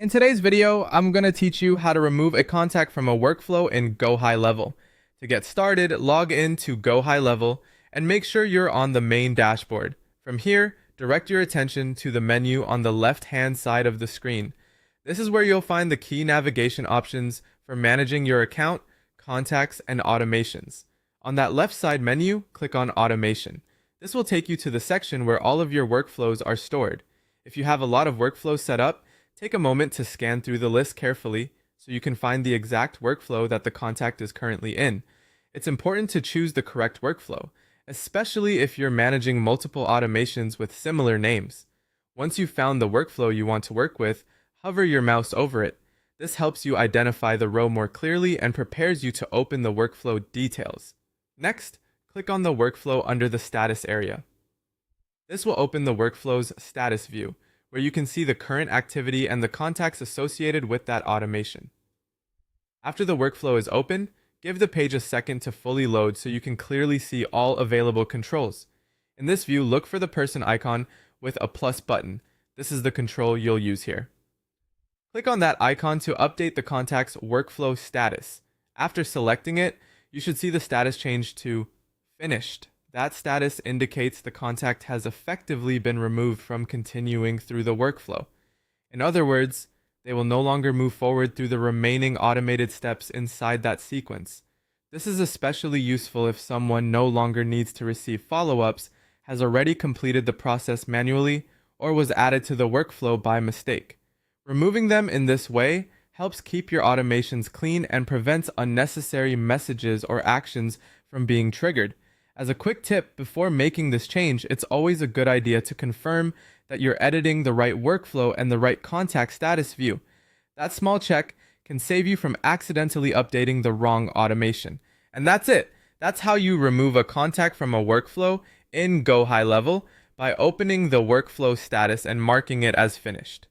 In today's video, I'm going to teach you how to remove a contact from a workflow in Gohighlevel. To get started, log in to Gohighlevel and make sure you're on the main dashboard. From here, direct your attention to the menu on the left-hand side of the screen. This is where you'll find the key navigation options for managing your account, contacts, and automations. On that left side menu, click on Automation. This will take you to the section where all of your workflows are stored. If you have a lot of workflows set up, take a moment to scan through the list carefully so you can find the exact workflow that the contact is currently in. It's important to choose the correct workflow, especially if you're managing multiple automations with similar names. Once you've found the workflow you want to work with, hover your mouse over it. This helps you identify the row more clearly and prepares you to open the workflow details. Next, click on the workflow under the status area. This will open the workflow's status view, where you can see the current activity and the contacts associated with that automation. After the workflow is open, give the page a second to fully load so you can clearly see all available controls. In this view, look for the person icon with a plus button. This is the control you'll use here. Click on that icon to update the contact's workflow status. After selecting it, you should see the status change to finished. That status indicates the contact has effectively been removed from continuing through the workflow. In other words, they will no longer move forward through the remaining automated steps inside that sequence. This is especially useful if someone no longer needs to receive follow-ups, has already completed the process manually, or was added to the workflow by mistake. Removing them in this way helps keep your automations clean and prevents unnecessary messages or actions from being triggered. As a quick tip, before making this change, it's always a good idea to confirm that you're editing the right workflow and the right contact status view. That small check can save you from accidentally updating the wrong automation. And that's it. That's how you remove a contact from a workflow in Gohighlevel by opening the workflow status and marking it as finished.